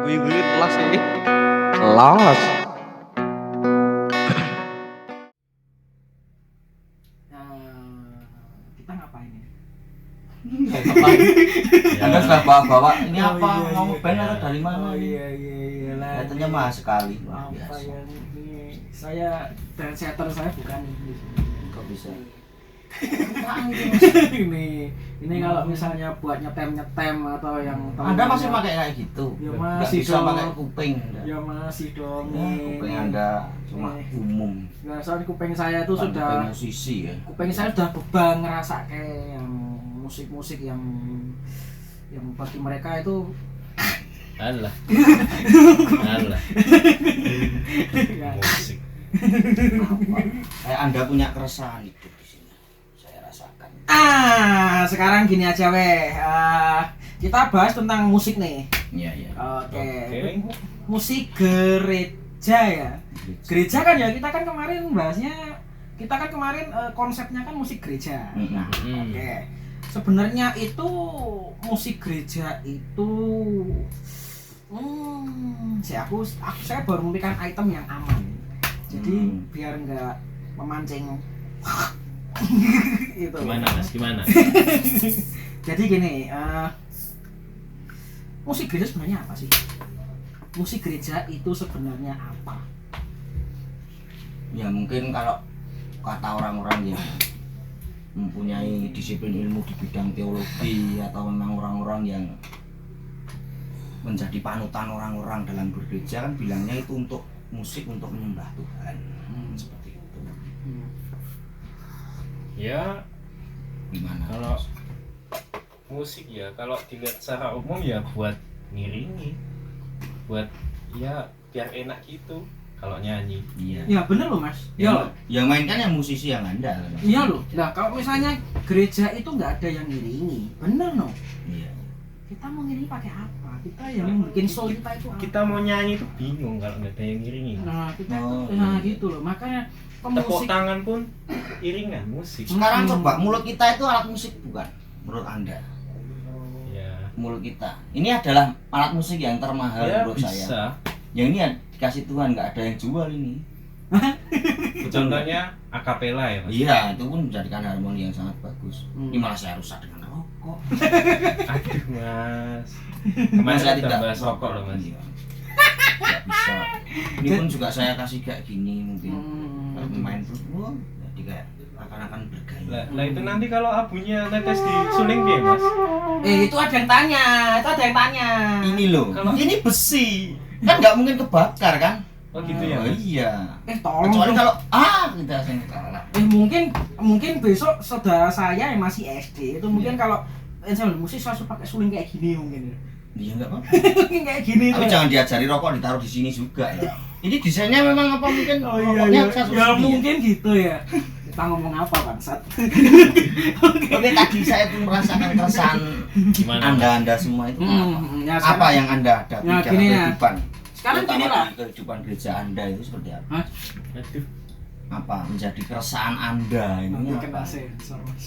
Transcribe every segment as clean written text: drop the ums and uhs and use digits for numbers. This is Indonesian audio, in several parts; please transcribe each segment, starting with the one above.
Guyu-guyu telas ini. Telas. Kita ngapain ya? Anda sudah bawa-bawa ini Oh, apa? iya, Mau iya. ngeband atau dari mana? Oh iya lah. Katanya mahal sekali. Apa Biasa. yang ini? Saya trendsetter saya bukan ini. Kok bisa? Ini kalau misalnya buat nyetem atau yang Anda masih pakai kayak gitu? Ya Nggak masih bisa dong. pakai kuping. Ya masih dong. Ya, kuping Anda cuma umum. Nah, soalnya kuping saya itu Bukan sudah kuping musisi ya. kuping saya sudah beban ngerasa kayak yang musik-musik yang bagi mereka itu Alah. Alah. ya, Musik. Apa? Kayak Anda punya keresahan hidup di sini. Saya rasakan. sekarang gini aja weh. Kita bahas tentang musik nih. Iya, iya. Oke. Oke. Musik gereja ya. Gereja kan ya kita kan kemarin bahasnya konsepnya kan musik gereja. Nah, Hmm. oke. Sebenarnya itu musik gereja itu saya baru memikirkan item yang aman. Jadi biar nggak memancing itu. Gimana Mas? Gimana? Jadi gini, musik gereja sebenarnya apa sih? Musik gereja itu sebenarnya apa? Ya mungkin kalau kata orang-orang yang mempunyai disiplin ilmu di bidang teologi atau memang orang-orang yang menjadi panutan orang-orang dalam bergereja kan bilangnya itu untuk musik untuk menyembah Tuhan. Seperti itu. Ya, Gimana? kalau musik ya, kalau dilihat secara umum ya buat ngiringi, buat ya biar enak gitu kalau nyanyi. Iya. Ya bener loh mas. Ya loh. Yang main kan yang musisi yang Anda kan. Iya loh. Nah kalau misalnya gereja itu nggak ada yang ngiringi, bener no? Iya. Kita mau ngiringi pakai apa? Kita yang bikin soul kita itu apa? Kita mau nyanyi tuh bingung kalau nggak ada yang ngiringi. Nah kita Oh, nah iya. gitu loh. Makanya Tepuk pemusik tangan pun iringan musik. Sekarang coba mulut kita itu alat musik bukan? Menurut Anda? Ya, Mulut kita. Ini adalah alat musik yang termahal ya menurut saya. bisa. Yang ini ya dikasih Tuhan, nggak ada yang jual ini. Contohnya akapela ya Mas. Iya, itu pun menjadikan harmoni yang sangat bagus. Hmm. Ini malah saya rusak dengan rokok. Aduh Mas. Kemarin saya kita bahas rokok loh Mas. Iya. Nggak bisa. Ini pun juga saya kasih kayak gini mungkin. Kalau main terus, wah, jadi kayak akan bergaya. Lah itu nanti kalau abunya netes di suling dia Mas. itu ada yang tanya, Ini loh, Kalau- ini besi. Kan nggak mungkin kebakar kan? Oh gitu ya Oh Mas. iya. Tolong Kecuali dong. kalau kita langsung kalah. mungkin besok saudara saya yang masih SD itu mungkin kalau ensemble musik saya pakai suling kayak gini mungkin. Iya nggak apa-apa. Mungkin kayak gini Tapi tuh. jangan diajari rokok ditaruh di sini juga ya. Ini desainnya memang apa mungkin Oh iya, rokoknya iya. satu Ya segi mungkin gitu ya. Kita ngomong apa bangsat? Oke, tadi saya tuh merasakan keresahan Gimana? Anda semua itu apa? Ya, Apa sekarang- yang Anda hadapi Ya, dalam gini ya. kehidupan? Sekarang Terutama gini lah. di kehidupan gereja Anda itu seperti apa? Hah? Aduh. Apa menjadi keresahan Anda ini Nanti apa? kena sensor mas.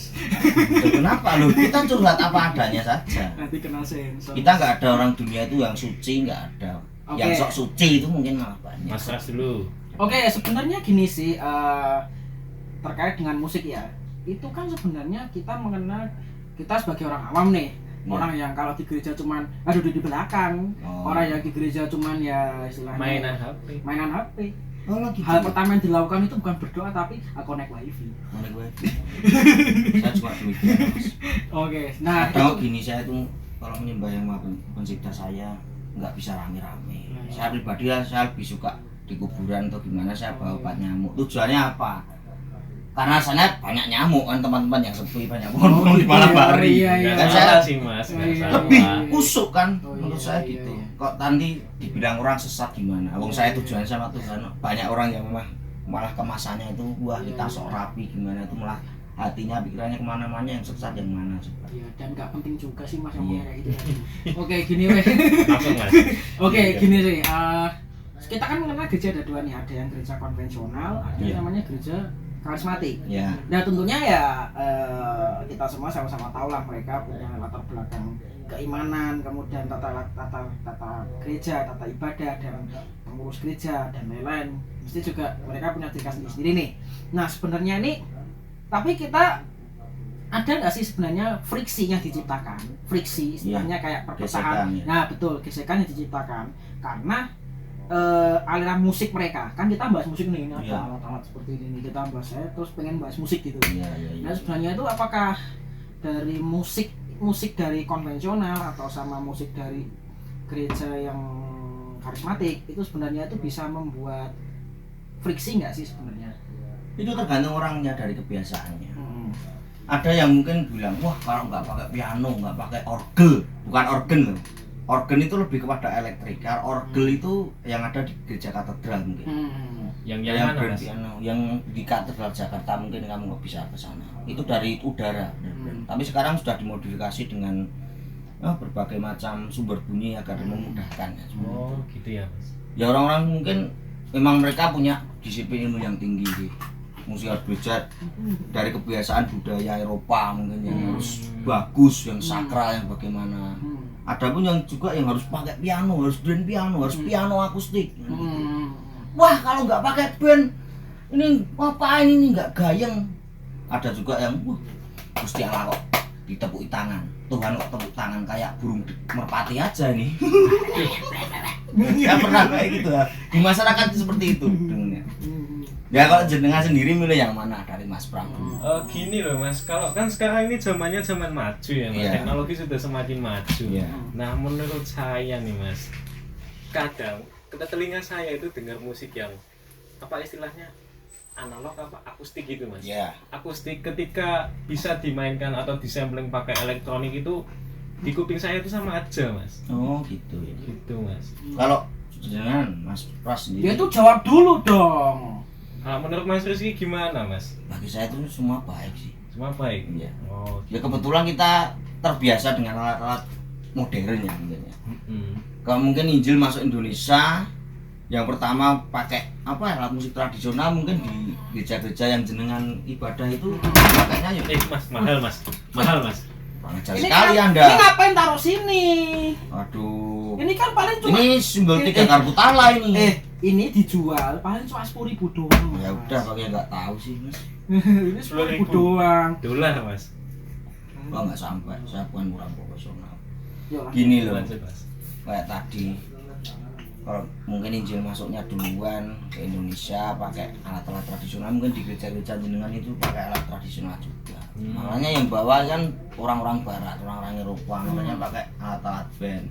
Loh, kenapa loh? Kita curhat apa adanya saja. Nanti kena sensor. Kita nggak ada orang dunia itu yang suci, nggak ada. Oke. Yang sok suci itu mungkin malah banyak. Mas Ras dulu. Oke, sebenarnya gini sih terkait dengan musik ya. Itu kan sebenarnya kita mengenal kita sebagai orang awam nih. Ya. Orang yang kalau di gereja cuman duduk di belakang. Oh. Orang yang di gereja cuman ya istilahnya Mainan HP. mainan HP. Oh, gitu. Hal pertama yang dilakukan itu bukan berdoa tapi connect wifi. Mana gue? Saya cuma demikian, Mas. Oke, nah Kadang itu gini saya tuh kalau menyembah yang Maha Pencipta saya nggak bisa rame-rame. Hmm. Saya pribadi ya, saya lebih suka di kuburan atau gimana saya bawa obat nyamuk. Tujuannya apa? Karena sana banyak nyamuk kan teman-teman yang sepi banyak pohon-pohon di malam hari. Iya, iya. Nggak Dan salah saya sih Mas. Iya, Nggak iya. salah. lebih kusuk kan Oh, menurut iya, saya iya, gitu. iya. Kok nanti dibilang orang sesat gimana? Wong Iya, saya iya. tujuannya sama Tuhan. Banyak orang yang malah kemasannya itu wah Iya, kita iya. sok rapi gimana itu malah hatinya pikirannya kemana-mana yang sesat yang mana coba. Iya, dan nggak penting juga sih mas yang Iya. punya kayak gitu. Oke, gini weh. Langsung Mas. Oke, Iya. gini sih. Kita kan mengenal gereja ada dua nih, ada yang gereja konvensional, ada Iya. yang namanya gereja karismatik. Ya. Nah tentunya ya kita semua sama-sama tahu lah mereka punya latar belakang keimanan, kemudian tata gereja, tata ibadah dan pengurus gereja dan lain-lain. Mesti juga mereka punya ciri khas sendiri nih. Nah sebenarnya ini, tapi kita ada nggak sih sebenarnya friksi yang diciptakan? Friksi istilahnya kayak perpecahan. Gesekan, ya. Nah betul, gesekan yang diciptakan karena aliran musik mereka. Kan kita bahas musik nih, ini Iya. ada alat-alat seperti ini kita bahas, saya terus pengen bahas musik gitu. Iya. Nah sebenarnya itu apakah dari musik dari konvensional atau sama musik dari gereja yang karismatik itu sebenarnya itu bisa membuat friksi nggak sih sebenarnya? Itu tergantung orangnya dari kebiasaannya. Ada yang mungkin bilang, wah kalau nggak pakai piano, nggak pakai orgel, bukan organ loh. Organ itu lebih kepada elektrik. Orgel itu yang ada di gereja katedral mungkin. Yang Yang mana grand mas? piano, yang di katedral Jakarta mungkin kamu nggak bisa ke sana. Itu dari udara. Tapi sekarang sudah dimodifikasi dengan berbagai macam sumber bunyi agar memudahkan. Oh gitu ya mas. Ya orang-orang mungkin memang mereka punya disiplin ilmu yang tinggi sih. Musik harus belajar dari kebiasaan budaya Eropa mungkin yang harus bagus, yang sakral, yang bagaimana. Ada pun yang juga yang harus pakai piano, harus grand piano, harus piano akustik. Wah kalau nggak pakai band ini ngapain ini nggak gayeng. Ada juga yang Gusti Allah kok ditepuk tangan, Tuhan kok tepuk tangan kayak burung merpati aja nih. Ya pernah kayak gitu ya. Di masyarakat itu seperti itu dengannya. Ya kalau jenengan sendiri milih yang mana dari Mas Pram? Gini loh mas, kalau kan sekarang ini zamannya zaman maju ya mas, Iya. teknologi sudah semakin maju. Iya. Nah menurut saya nih mas, kadang telinga saya itu dengar musik yang apa istilahnya analog apa akustik gitu mas. Iya. Akustik ketika bisa dimainkan atau disampling pakai elektronik itu di kuping saya itu sama aja mas. Oh gitu ya. Gitu mas. Kalau jenengan Mas Pras sendiri. Dia tuh jawab dulu dong. Nah, menurut Mas Rizky gimana mas? Bagi saya itu semua baik sih. Semua baik. Iya. Oh. Ya kebetulan kita terbiasa dengan alat-alat modern ya mungkin ya. Kalau mungkin Injil masuk Indonesia, yang pertama pakai apa alat musik tradisional mungkin di gereja-gereja yang jenengan ibadah itu pakainya ya Mas mahal mas, mahal mas. pengajar Ini sekali kan- Anda. Ini ngapain taruh sini? Aduh. Ini kan paling cuma Ini simbol tiga Karputala ini. ini dijual paling cuma 10.000 doang. Ya Mas. udah pakai nggak tahu sih Mas. Ini 10.000 doang. Dolar mas. Wah nggak sampai. Saya bukan kurang profesional. Yolah. Gini loh. Lanjut mas. Kayak tadi kalau mungkin Injil masuknya duluan ke Indonesia pakai alat-alat tradisional, mungkin di gereja-gereja jenengan itu pakai alat tradisional juga. Makanya yang bawa kan orang-orang barat, orang-orang Eropa, makanya pakai alat-alat band.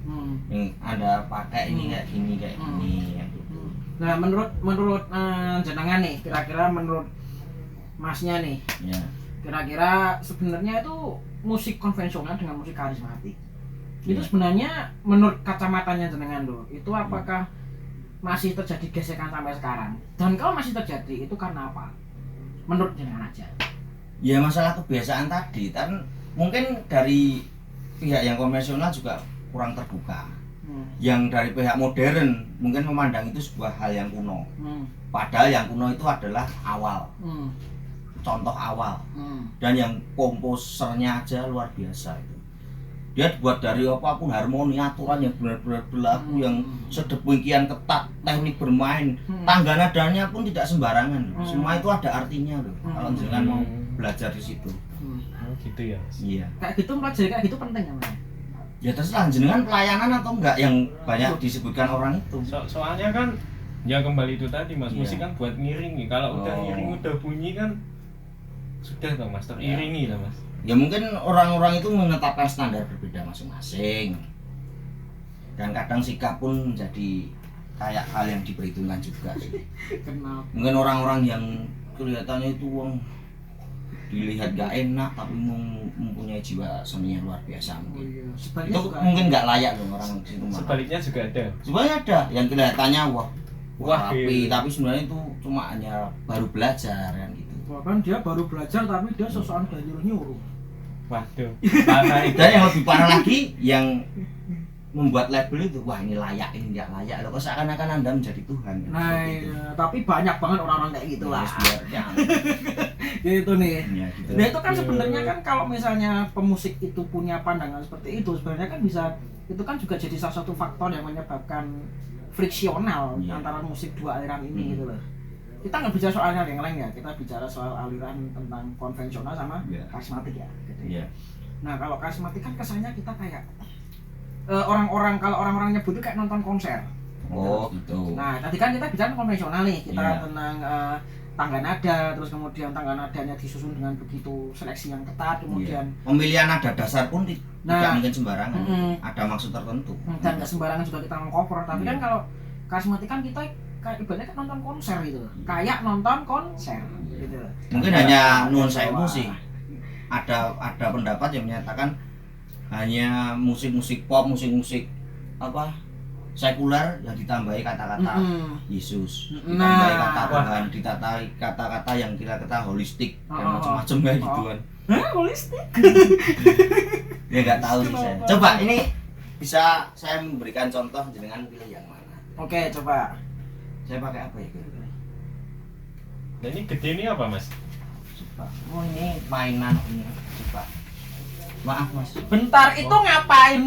Yang ada pakai ini kayak gini kayak gini ya. Nah, menurut jenengan nih, kira-kira menurut Masnya nih, Ya. kira-kira sebenarnya itu musik konvensional dengan musik karismatik itu Ya. sebenarnya menurut kacamatanya jenengan loh, itu apakah masih terjadi gesekan sampai sekarang? Dan kalau masih terjadi itu karena apa? Menurut jenengan aja. Ya masalah kebiasaan tadi kan mungkin dari pihak yang konvensional juga kurang terbuka. Yang dari pihak modern mungkin memandang itu sebuah hal yang kuno. Padahal yang kuno itu adalah awal, contoh awal. Dan yang komposernya aja luar biasa itu. Dia buat dari apapun harmoni aturan yang benar-benar berlaku yang sedemikian ketat, teknik bermain, tangga nadanya pun tidak sembarangan. Semua itu ada artinya loh. Kalau jenengan mau belajar di situ. Oh gitu ya mas. Iya. Kayak gitu pelajari kayak gitu penting ya, Mas? Ya terserah jenengan pelayanan atau enggak yang banyak disebutkan orang itu. Soalnya kan ya kembali itu tadi mas, Iya. musik kan buat ngiringi. Kalau udah Oh. ngiring udah bunyi kan sudah toh mas, teriringi lah mas. Ya mungkin orang-orang itu menetapkan standar berbeda masing-masing. Dan kadang sikap pun menjadi kayak hal yang diperhitungkan juga sih. Kenapa? Mungkin orang-orang yang kelihatannya itu dilihat gak enak tapi mempunyai jiwa seninya luar biasa mungkin. Iya. Itu Sebaliknya juga mungkin nggak layak loh orang di situ malah. Sebaliknya juga ada. Sebenarnya ada yang kelihatannya wah Wah, rapi, iya. tapi sebenarnya itu cuma hanya baru belajar kan gitu. bahkan dia baru belajar tapi dia sosokan gak nyuruh-nyuruh. Waduh. Parah itu. Dan yang lebih parah lagi yang membuat label itu, wah ini layak, ini nggak layak, loh kok seakan-akan Anda menjadi Tuhan. Nah, Seperti itu. tapi banyak banget orang-orang kayak gitu lah. Yes, biar jangan. Gitu nih. Ya, gitu. Nah itu kan sebenarnya kan kalau misalnya pemusik itu punya pandangan seperti itu, sebenarnya kan bisa, itu kan juga jadi salah satu faktor yang menyebabkan friksional Iya. antara musik dua aliran ini Hmm. gitu loh. Kita nggak bicara soal yang lain ya, kita bicara soal aliran tentang konvensional sama Iya. karismatik ya. Gitu. Iya. Nah kalau karismatik kan kesannya kita kayak orang-orang, kalau orang-orang nyebut itu kayak nonton konser. Oh gitu. Nah tadi kan kita bicara konvensional nih, kita Iya. tentang tangga nada, terus kemudian tangga nadanya disusun dengan begitu seleksi yang ketat, kemudian Pemilihan nada dasar pun tidak Nah, mungkin sembarangan. mm-mm. Ada maksud tertentu. dan nggak sembarangan juga kita mengcover. Tapi Iya. kan kalau karismatik kan kita kayak ibaratnya kan nonton konser gitu, kayak nonton konser gitu. Mungkin hanya nuwun sewu sih. Ada pendapat yang menyatakan hanya musik-musik pop, musik-musik apa sekuler yang ditambahi kata-kata Mm-mm. Yesus, Nah. ditambahi kata Tuhan, ditambahi kata-kata yang kira-kata holistik dan Oh. macam-macam kayak gituan. Hah, holistik? Ya nggak tahu sih saya. Coba ini bisa saya memberikan contoh jenengan pilih yang mana? Oke, coba. Saya pakai apa ya kira-kira? Nah ini gede ini apa mas? Coba. Oh ini mainan ini. Coba. Maaf mas. Bentar, itu ngapain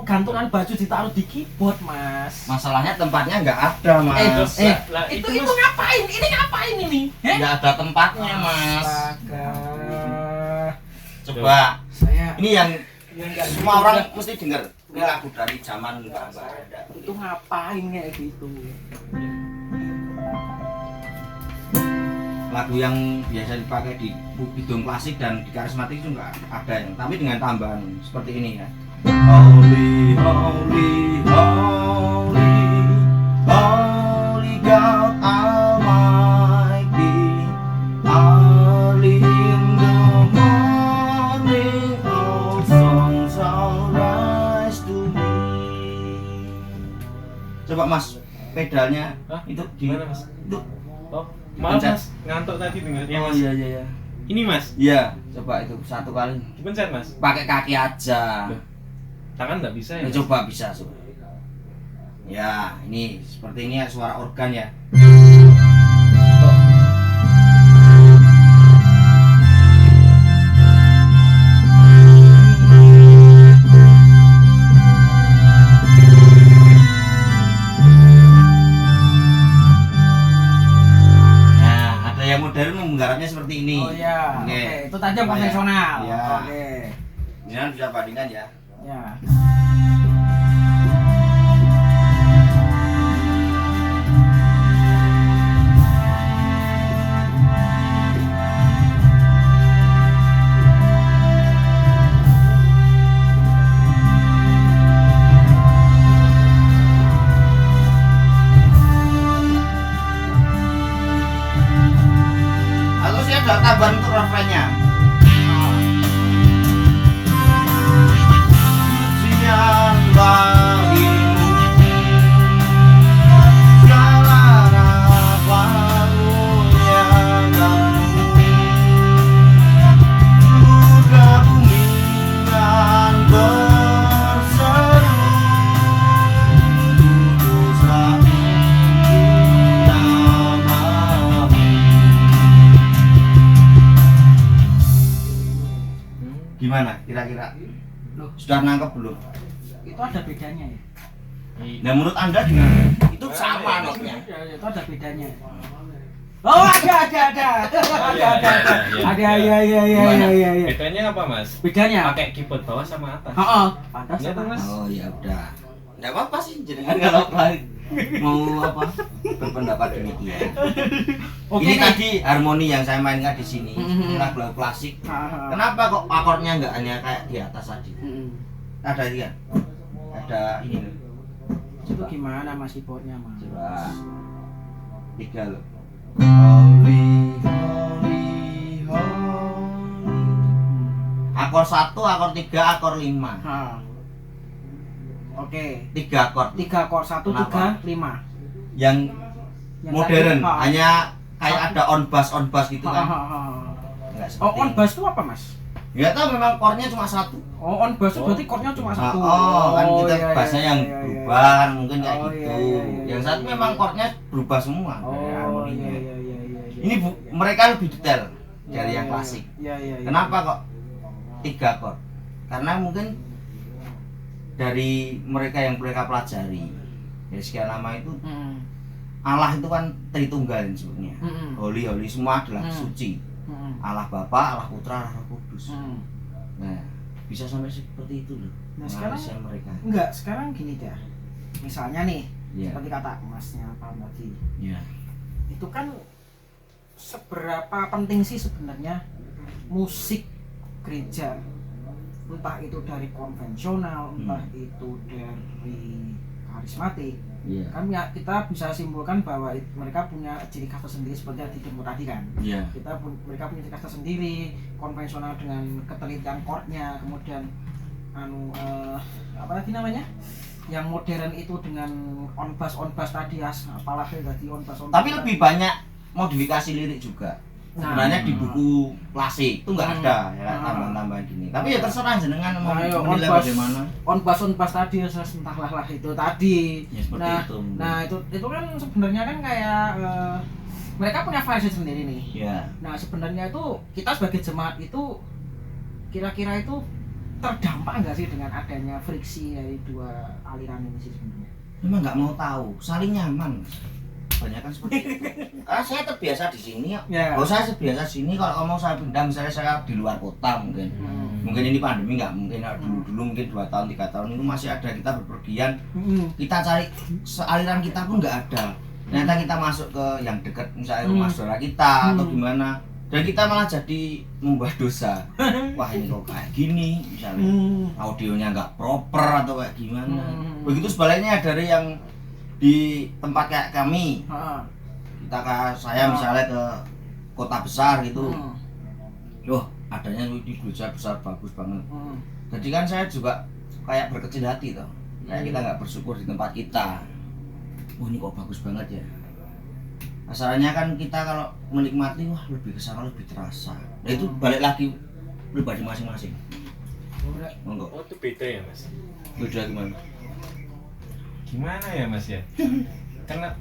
gantungan baju ditaruh di keyboard, Mas? Masalahnya tempatnya nggak ada mas. Lah, itu Mas. ngapain? Ini ngapain ini? Nggak ada tempatnya mas. Astaga. Coba. Saya Ini yang nggak semua orang mesti dengar. Ini lagu dari zaman Mbak Barada. itu ngapain kayak gitu? Lagu yang biasa dipakai di bidung klasik dan di karismatik itu nggak ada yang, tapi dengan tambahan seperti ini ya. Holy, holy, holy, holy God Almighty, early in the morning, all songs shall rise to me. Coba mas, pedalnya Hah? itu di Gimana, Mas? itu. Oh, maaf Pencet. mas, ngantuk tadi dengarnya Oh mas. iya iya iya. Ini mas, Iya, coba itu satu kali. dipencet mas. Pakai kaki aja. Loh, tangan nggak bisa ya? Ya, Mas? coba bisa, coba. Ya, ini seperti ini ya suara organ ya. Kok Nah, ada yang modern menggarapnya seperti ini. Oh iya, Oke. oke. Itu tadi yang konvensional. Iya. Oke. Jangan bisa bandingkan ya. Ya. Lalu saya ada tambahan untuk refrennya. Pujian bagimu, segala kemuliaan-Mu. Surga bumi kan berseru, kuduslah namamu. Gimana kira-kira? Loh, Sudah nangkep belum? itu ada bedanya ya? Nah menurut anda gimana? Itu sama notnya. Ya, itu ada bedanya. Oh, ada. Ada, ya. bedanya apa mas? Bedanya. Pakai keyboard bawah sama atas. Heeh. Pantas Iya ya, tuh, Mas. Oh ya udah. Nggak apa-apa sih jenengan kalau mau apa berpendapat demikian. Oke Ini nih. tadi harmoni yang saya mainkan di sini. Mhm. Ini lagu-lagu klasik. Heeh. Kenapa kok akornya nggak hanya kayak di atas saja? Mm-mm. Ada ini kan? Ada ini loh. Itu gimana Mas keyboardnya, Mas? Coba 3 loh. Holy, holy, holy. Akor 1, akor 3, akor 5. Ha. Oke. 3 akor. 3 akor 1 Kenapa? 3 5. Yang modern, tadi, ha. hanya kayak ada on bass gitu Ha, kan. ha, ha. Enggak Oh, seperti on ini. bass itu apa, Mas? Nggak tahu memang chordnya cuma satu. Oh, on bass berarti chordnya cuma satu. Kan kita iya, bahasa iya, yang iya, berubah iya. kan mungkin kayak Oh, gitu. iya, iya, iya, Yang iya, satu iya, memang iya. chordnya berubah semua dari Oh, harmoninya. iya, iya. Ini mereka lebih detail dari yang klasik. Iya, iya, iya. Kenapa kok 3 chord? Karena mungkin dari mereka yang mereka pelajari dari sekian lama itu Hmm. Allah itu kan Tritunggal sebetulnya. Hmm. Holy semua adalah Hmm. suci. Hmm. Allah Bapa, Allah Putra, Allah Roh Kudus. Hmm. Nah, bisa sampai seperti itu loh. Nah, sekarang Analisa mereka. enggak, sekarang gini dah. Misalnya nih, Iya. seperti kata Masnya Pak tadi, Iya. itu kan seberapa penting sih sebenarnya musik gereja, entah itu dari konvensional, entah itu dari karismatik. Iya. Kan ya kita bisa simpulkan bahwa mereka punya ciri khas tersendiri seperti yang didemo tadi kan. Iya. Mereka punya ciri khas tersendiri, konvensional dengan ketelitian chordnya, kemudian apa tadi namanya? Yang modern itu dengan on bass tadi apalah tadi on bass. Tapi lebih banyak modifikasi lirik juga. Sebenarnya di buku klasik itu nggak ada ya tambahan-tambahan gini. Tapi ya terserah jenengan mau menilai bagaimana. On bass tadi entahlah lah itu tadi. Ya seperti itu. Nah itu kan sebenarnya kan kayak mereka punya variasi sendiri nih. Ya. Nah sebenarnya itu kita sebagai jemaat itu kira-kira itu terdampak nggak sih dengan adanya friksi dari dua aliran ini sih sebenarnya? Memang nggak mau tahu, saling nyaman. Banyak kan seperti itu. Karena saya terbiasa di sini. Ya. Kalau saya terbiasa di sini, kalau mau saya pindah misalnya saya di luar kota mungkin. Mungkin ini pandemi nggak mungkin dulu mungkin 2 tahun 3 tahun itu masih ada kita berpergian. Kita cari aliran kita pun nggak ada. Ternyata kita masuk ke yang dekat misalnya rumah saudara kita atau gimana. Dan kita malah jadi membuat dosa. Wah ini kok kayak gini misalnya audionya nggak proper atau kayak gimana. Begitu sebaliknya dari yang di tempat kayak kami, kita saya misalnya ke kota besar gitu, loh adanya di gereja besar bagus banget. Jadi kan saya juga kayak berkecil hati toh, kayak kita nggak bersyukur di tempat kita. Oh ini kok bagus banget ya. Asalnya kan kita kalau menikmati wah lebih kesana lebih terasa. Nah itu balik lagi pribadi masing-masing. Monggo. Oh itu beda ya mas? Beda gimana? Gimana ya mas ya? Karena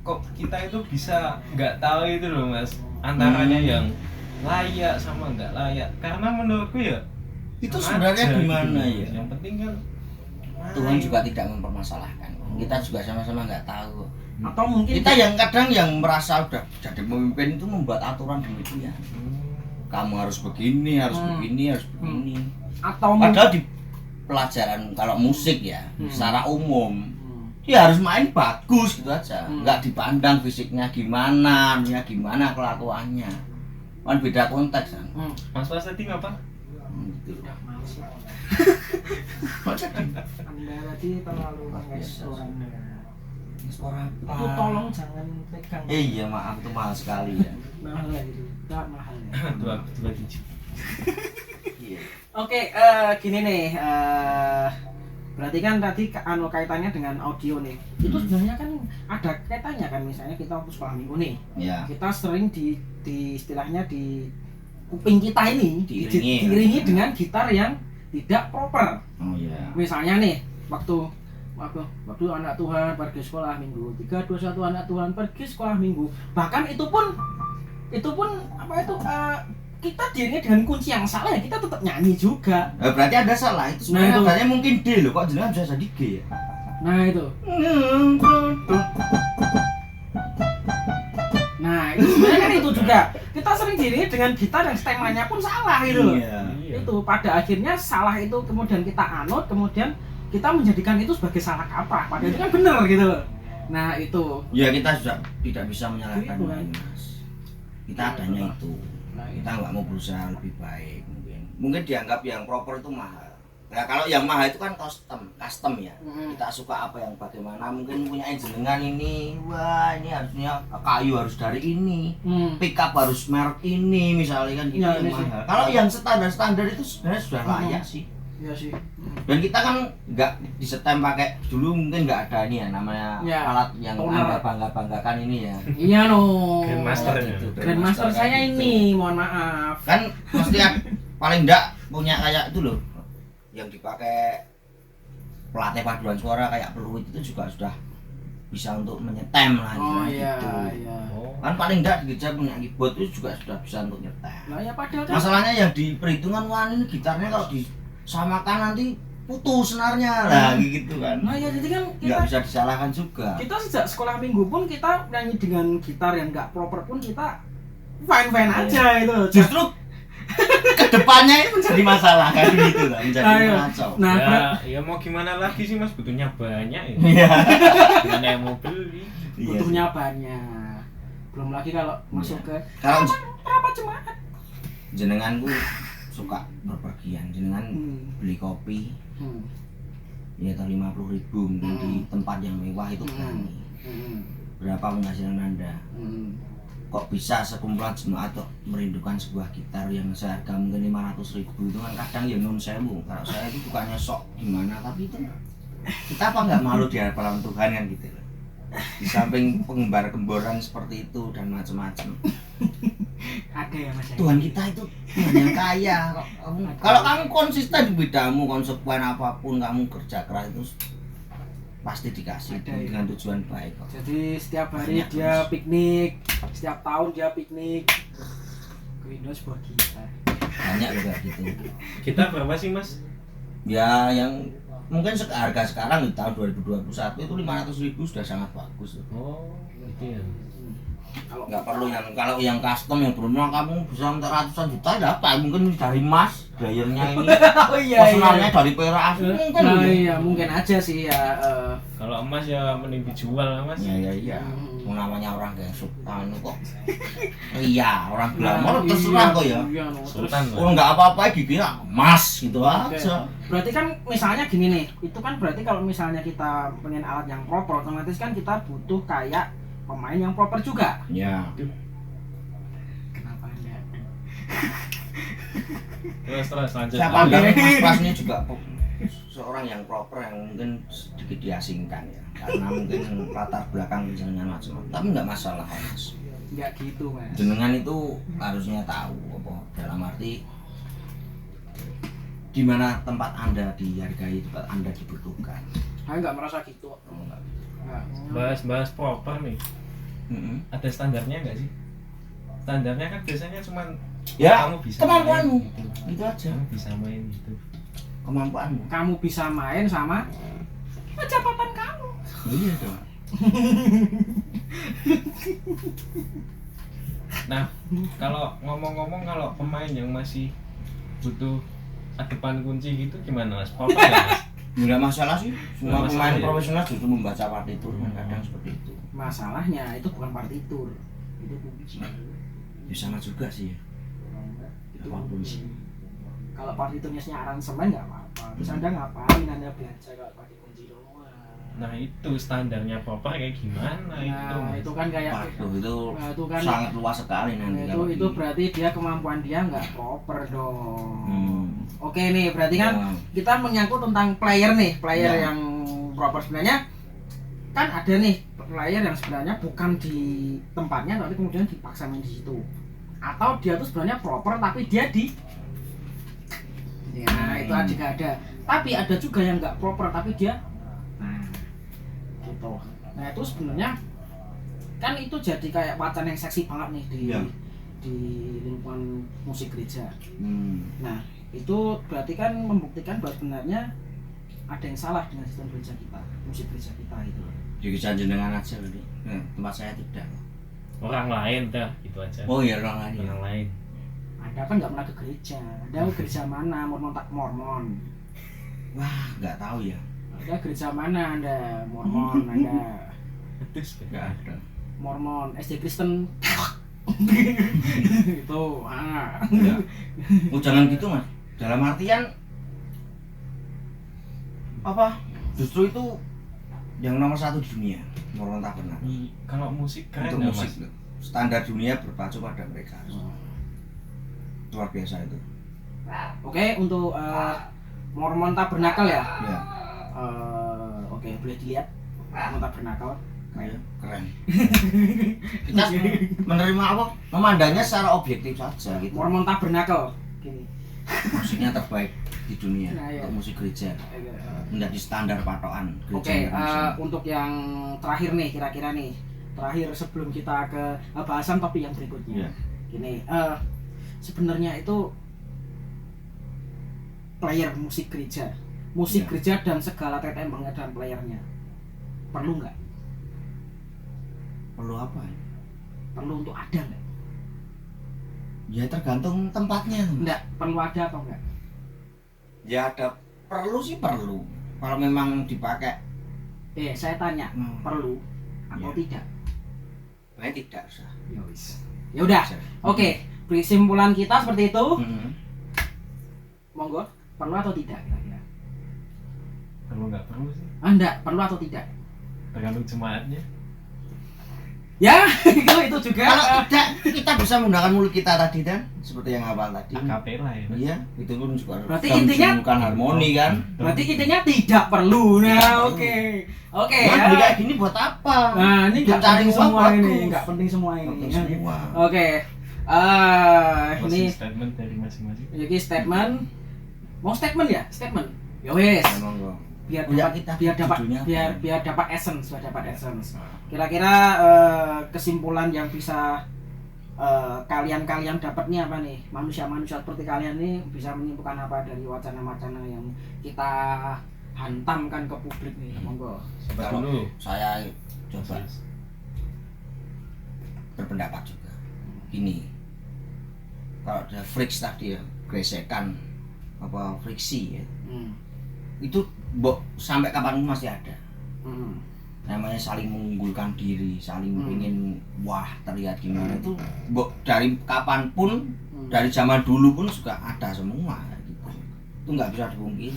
kok kita itu bisa nggak tahu itu loh mas antaranya yang layak sama nggak layak. Karena menurutku ya Itu sama sebenarnya aja gimana gitu. ya? Yang penting kan Tuhan juga tidak mempermasalahkan. Kita juga sama-sama nggak tahu. Atau mungkin Kita yang kadang yang merasa udah jadi pemimpin itu membuat aturan demikian. Kamu harus begini, harus begini, harus begini. atau mungkin Padahal di pelajaran kalau musik ya, secara umum dia harus main bagus gitu aja, nggak dipandang fisiknya gimana, anunya gimana, kelakuannya. Kan beda konteks kan. Mas Pas tadi ngapa? Gitu. udah males ya. Kok jadi? Anda tadi terlalu restoran. Suara apa? Itu tolong jangan pegang. Iya maaf itu mahal sekali ya. Mahal ya itu. Enggak mahal ya. 227. Iya. Oke, gini nih, berarti kan tadi kaitannya dengan audio nih. Itu sebenarnya kan ada kaitannya kan, misalnya kita waktu sekolah minggu nih, Ya. kita sering di istilahnya di kuping kita ini Diiringi. diiringi dengan gitar yang tidak proper. Oh iya. Misalnya nih, waktu anak Tuhan pergi sekolah minggu 3, 2, 1 anak Tuhan pergi sekolah minggu. Bahkan itu pun apa itu kita diiringi dengan kunci yang salah ya kita tetap nyanyi juga. Berarti ada salah itu sebenarnya Nah, itu. katanya mungkin D loh, kok jenengan bisa jadi G ya? Nah itu. Nah itu sebenarnya kan itu juga kita sering diiringi dengan gitar yang stemanya pun salah gitu loh. Iya. Itu pada akhirnya salah itu kemudian kita anut, kemudian kita menjadikan itu sebagai salah kaprah. Padahal itu kan benar gitu loh. Nah itu. Ya kita sudah tidak bisa menyalahkan Gitu, kan. ini, Mas. Kita adanya itu. Nah, Kita nggak mau berusaha lebih baik mungkin dianggap yang proper itu mahal. Nah kalau yang mahal itu kan custom ya. Kita suka apa yang bagaimana, mungkin punya jenengan ini, wah ini harusnya kayu harus dari ini, pickup harus merek ini misalnya kan gitu Ya, yang ini sih. mahal. Kalau yang standar itu sebenarnya sudah layak sih. Iya sih. Dan kita kan nggak disetem pakai, dulu mungkin nggak ada ini ya namanya Ya, alat yang toner. Anda banggakan ini ya. Iya no. Grandmaster. Gitu, Grandmaster kayak saya gitu. ini, mohon maaf. Kan mesti paling enggak punya kayak itu loh yang dipakai pelatih paduan suara kayak peluit itu juga sudah bisa untuk menyetem lah Oh istilahnya iya, gitu. iya. Oh. Kan paling enggak gitar punya keyboard itu juga sudah bisa untuk nyetem. Nah ya padahal kan Masalahnya yang di perhitungan wah ini gitarnya kalau disamakan nanti putus senarnya lah gitu kan. Nah ya jadi kan Nggak kita bisa disalahkan juga. kita sejak sekolah minggu pun kita nyanyi dengan gitar yang nggak proper pun kita fine aja itu. Justru kedepannya itu menjadi masalah kan gitu kan, menjadi Nah, iya. kacau. Nah, Ya mau gimana lagi sih Mas, butuhnya banyak ya. Iya. Gimana yang mau beli? Iya butuhnya banyak. Belum lagi kalau masuk ke Kalau berapa jemaat? jenenganku suka berpergian, jenengan Hmm. beli kopi Hmm. ya atau 50.000 mungkin di tempat yang mewah itu berani. Hmm. Berapa penghasilan Anda? Hmm. Kok bisa sekumpulan jemaat kok merindukan sebuah gitar yang seharga mungkin 500.000 itu kan kadang ya nun sewu. Kalau saya itu bukannya sok gimana, tapi itu kita apa nggak malu di hadapan Tuhan kan gitu loh. Di samping pengembar-gemboran seperti itu dan macam-macam. Ada ya Mas. Tuhan kita itu Tuhan yang kaya. Kalau kamu konsisten di bidangmu, konsekuen apapun kamu kerja keras itu pasti dikasih Ada ya. dengan tujuan baik kok. Jadi setiap hari Banyak, dia Mas. piknik, setiap tahun dia piknik. Ke Windows buat gitar. Banyak juga gitu. Kita berapa sih Mas? Ya yang mungkin harga sekarang di tahun 2021 itu 500.000 sudah sangat bagus. Oh, gitu ya. Kalau Nggak perlu kalau yang custom yang benar kamu bisa minta ratusan juta ya apa mungkin dari emas dayernya ini oh iya. personalnya dari perak mungkin Nah, ya. iya mungkin aja sih ya. Kalau emas ya mending dijual lah Mas. Ya iya Hmm. mau namanya orang kayak sultan kok iya orang glamor Nah, terserah kok ya Iya, no. Terus, Sultan oh nggak apa-apa gini emas gitu Oke. aja. Berarti kan misalnya gini nih, itu kan berarti kalau misalnya kita pengen alat yang proper, otomatis kan kita butuh kayak pemain yang proper juga. Ya Kenapa enggak? Terus lanjut. saya Oke. pandang Mas Pras ini juga seorang yang proper yang mungkin sedikit diasingkan ya karena mungkin latar belakang jenengan macam-macam tapi nggak masalah Mas. Enggak gitu, Mas. Jenengan itu harusnya tahu apa dalam arti di mana tempat Anda dihargai, tempat Anda dibutuhkan. Saya enggak merasa gitu. Enggak. Bahas proper nih. Mm-mm. Ada standarnya nggak sih? Standarnya kan biasanya cuman Ya, kamu bisa kemampuanmu. main, gitu. Itu aja. Kamu bisa main gitu. Kemampuanmu. Kamu bisa main sama jabatan kamu. Iya dong. Nah, kalau ngomong-ngomong kalau pemain yang masih butuh adepan kunci gitu gimana Mas? Proper nggak Mas? Enggak masalah sih. Semua Nggak pemain masalah, ya? profesional justru membaca partitur kan kadang seperti itu. Masalahnya itu bukan partitur. Itu kunci. Ya sama juga sih. Itu Apapun kunci. sih. Kalau partiturnya aransemen enggak apa-apa. Terus Anda ngapain Anda belajar kalau pakai kunci doang? Nah, itu standarnya proper kayak gimana itu? Nah, Mas? itu kan kayak Waduh, itu Nah, itu kan sangat luas sekali nanti itu kalau itu di- berarti dia kemampuan dia nggak proper dong. Hmm. Oke nih, berarti kan Ya. kita menyangkut tentang player nih, player Ya. yang proper sebenarnya kan ada nih player yang sebenarnya bukan di tempatnya tapi kemudian dipaksa main di situ. Atau dia tuh sebenarnya proper tapi dia di ya itu juga ada. Tapi ada juga yang nggak proper tapi dia nah gitu. Nah itu sebenarnya kan itu jadi kayak wacana yang seksi banget nih di Ya. di lingkungan musik gereja. Hmm. Nah itu berarti kan membuktikan bahwa sebenarnya ada yang salah dengan sistem gereja kita, musik gereja kita itu. Di kisah jenengan aja tadi. Tempat saya tidak. Orang lain dah, gitu aja. Oh iya orang lain. Orang lain. Anda kan nggak pernah ke gereja. Anda ke gereja mana? Mormon tak Mormon. Wah, nggak tahu ya. Anda gereja mana Anda? Mormon. Anda Terus Nggak ada. Mormon. SD Kristen. itu. Ah. Ya. Oh jangan gitu mas. Dalam artian apa? Justru itu yang nomor satu di dunia. Mormon tak pernah. kalau musik keren Untuk ya musik Mas. loh. Standar dunia berpacu pada mereka. Luar biasa itu. Oke untuk Mormon Tabernacle ya. Ya. Oke boleh dilihat Mormon Tabernacle. Iya, keren. Kita menerima apa? Memandangnya secara objektif saja gitu. Mormon Tabernacle gini. musiknya terbaik di dunia Nah, iya. untuk musik gereja, menjadi standar patokan gereja Oke, Indonesia. untuk yang terakhir nih, kira-kira nih, terakhir sebelum kita ke bahasan topik yang berikutnya. Iya. Gini, sebenarnya itu player musik gereja, Iya. gereja dan segala tetembangnya dan playernya, perlu nggak? Perlu apa? Perlu untuk ada nggak? Ya tergantung tempatnya. Nggak, perlu ada atau nggak? Ya ada, perlu sih perlu. Kalau memang dipakai, Saya tanya, perlu atau Iya. tidak? baik tidak usah. Ya wis. Ya udah. Oke, kesimpulan kita seperti itu. Hmm. Monggo, perlu atau tidak kira-kira? Perlu nggak perlu sih, Enggak, perlu atau tidak? tergantung jemaatnya. Ya, itu juga. Kalau tidak, kita bisa menggunakan mulut kita tadi kan, seperti yang awal tadi. Akapela ya Mas. Iya, itu pun juga Berarti bisa intinya- menunjukkan harmoni kan. Berarti intinya tidak perlu. Tidak Nah, perlu. oke. Oke Nah, ya. beli kayak gini buat apa? Nah, ini nggak Cari penting uang semua bagus. ini, nggak penting semua ini. Penting semua. Oke. Ini Closing statement dari masing-masing. jadi statement. Mau statement ya? Statement. Ya wes. Memang kok. Biar Oh, ya, dapat kita biar dapat judulnya apa? biar dapat essence, biar dapat essence. Nah, Kira-kira kesimpulan yang bisa kalian dapat nih apa nih? Manusia-manusia seperti kalian nih bisa menyimpulkan apa dari wacana-wacana yang kita hantamkan ke publik nih? Monggo. Sabar Kalau dulu. saya coba berpendapat juga. Ini kalau ada friks tadi ya, gesekan apa friksi ya, itu sampai kapanpun masih ada. Namanya saling mengunggulkan diri, saling ingin wah terlihat gimana, itu dari kapanpun, dari zaman dulu pun juga ada semua gitu. Itu nggak bisa dipungkiri.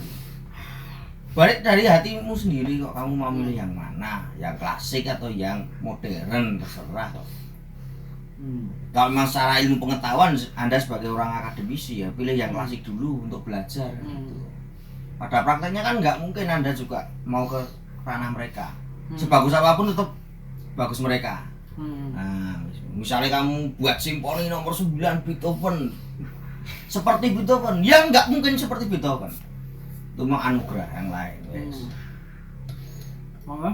Balik dari hatimu sendiri kok, kamu mau milih yang mana, yang klasik atau yang modern, terserah kok. Kalau memang secara ilmu pengetahuan Anda sebagai orang akademisi ya pilih yang klasik dulu untuk belajar gitu. Pada prakteknya kan nggak mungkin Anda juga mau ke ranah mereka. Sebagus apapun tetap bagus mereka. Nah, misalnya kamu buat simfoni nomor 9 Beethoven seperti Beethoven, ya nggak mungkin seperti Beethoven. Itu mau anugerah yang lain. Yes. Monggo.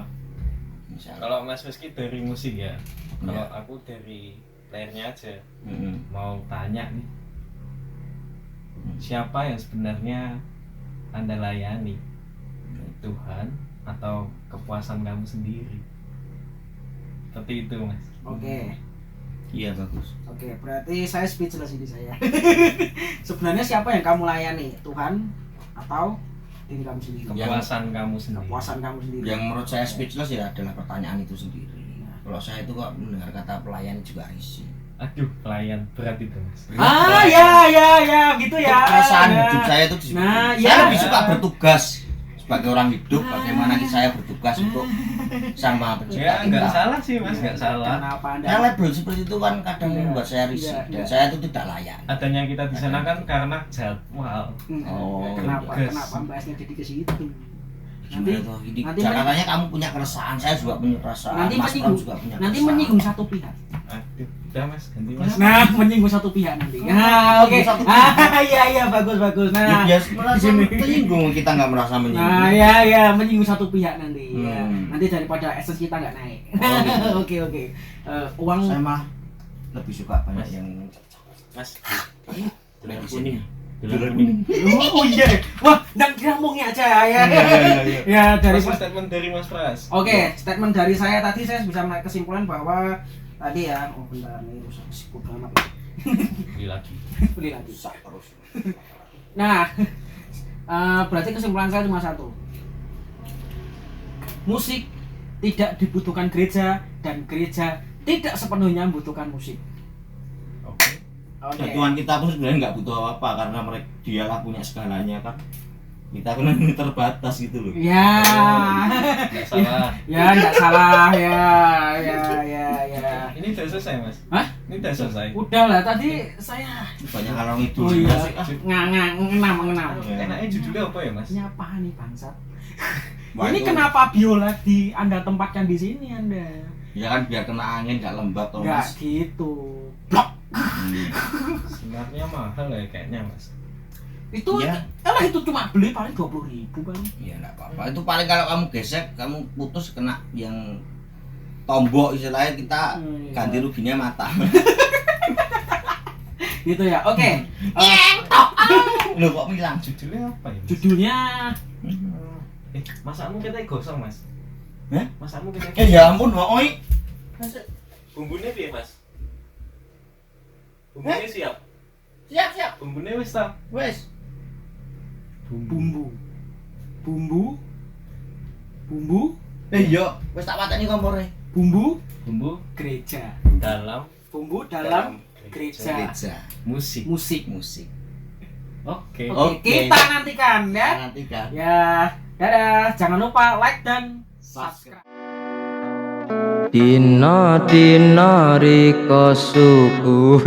Misalnya. Kalau Mas Meski dari musik ya, kalau Iya. aku dari playernya aja Mm-mm. mau tanya nih, siapa yang sebenarnya Anda layani, Tuhan atau kepuasan kamu sendiri? Seperti itu Mas. Oke. Iya bagus. Oke, berarti saya speechless ini saya. Sebenarnya siapa yang kamu layani? Tuhan atau diri kamu sendiri? Kepuasan kamu sendiri. Kepuasan kamu sendiri. Yang menurut saya speechless ya adalah pertanyaan itu sendiri. Kalau saya itu kok mendengar kata pelayan juga risih. Aduh, pelayan berat itu Mas. Ya, gitu ya. Perasaan Ya. hidup saya itu di situ. Nah, Saya ya. lebih suka bertugas sebagai orang hidup. Bagaimana saya bertugas untuk Sang Maha Pencipta Ya nggak kita. salah sih Mas, nggak salah. Kenapa Anda? Nah, label seperti itu kan kadang Iya. membuat saya risih Iya, dan iya. saya itu tidak layak. Adanya kita di sana kan karena jadwal. Oh, kenapa? tugas. Kenapa bahasnya jadi ke situ? Gimana tuh? Ini nanti katanya kamu punya keresahan, saya juga punya keresahan. Nanti Mas Pram menyinggung, juga punya nanti keresahan. menyinggung satu pihak. Aduh, udah Mas, ganti Mas. Nah, menyinggung satu pihak nanti. Oh, Nah, oke. menyinggung satu pihak. Iya, bagus. Ya, Nah, biasa merasa Gini. menyinggung, kita nggak merasa menyinggung. nah, ya, menyinggung satu pihak nanti. Ya. Hmm. Nanti daripada essence kita nggak naik. Oh, Oke. Uang. Saya malah lebih suka banyak Mas. yang Mas, tulis di kuning. sini. Dolar kuning. Oh iya. Wah, dan ngomongnya aja ya. Ya, dari Mas, statement dari Mas Pras. Oke, statement dari saya tadi saya bisa menarik kesimpulan bahwa tadi ya, oh bentar nih rusak sibuk amat. Beli lagi. Beli lagi. Rusak terus. Nah, berarti kesimpulan saya cuma satu. Musik tidak dibutuhkan gereja dan gereja tidak sepenuhnya membutuhkan musik. Oke. Oke. Dan Tuhan kita pun sebenarnya nggak butuh apa-apa karena mereka dialah punya segalanya kan. Kita kan ini terbatas gitu loh. Ya. Nggak salah. Ya, enggak salah ya. Ini udah selesai Mas. Hah? Ini udah selesai. Udah lah tadi saya Banyak orang itu. oh iya, Sih, mengenam. Enaknya judulnya apa ya Mas? Nyapa nih bangsat. Wah, Ini itu- kenapa biola di Anda tempatkan di sini Anda? Ya kan biar kena angin nggak lembab toh Enggak Mas. gitu. Blok. Hmm. Sinarnya mahal ya kayaknya Mas. Itu Iya. itu cuma beli paling 20.000 paling. Ya enggak apa-apa. Itu paling kalau kamu gesek, kamu putus kena yang tombok istilahnya kita Iya. ganti ruginya mata. Gitu ya. Oke. Loh kok bilang? Judulnya apa ya? Mas? Judulnya Masakmu kita gosong, Mas. Hah? Masakmu kita. Ya ampun, oi. Bumbunya piye, Mas? Bumbunya siap. Siap. Bumbunya wis ta? Wes. bumbu. Iya, wes tak pateni kompore. Bumbu Bumbu gereja. dalam Bumbu dalam gereja. Gereja. musik. Musik. Oke. Oke, Oke. kita nantikan ya. Nanti kan. Ya, dadah. Jangan lupa like dan subscribe. Dina dina riko suku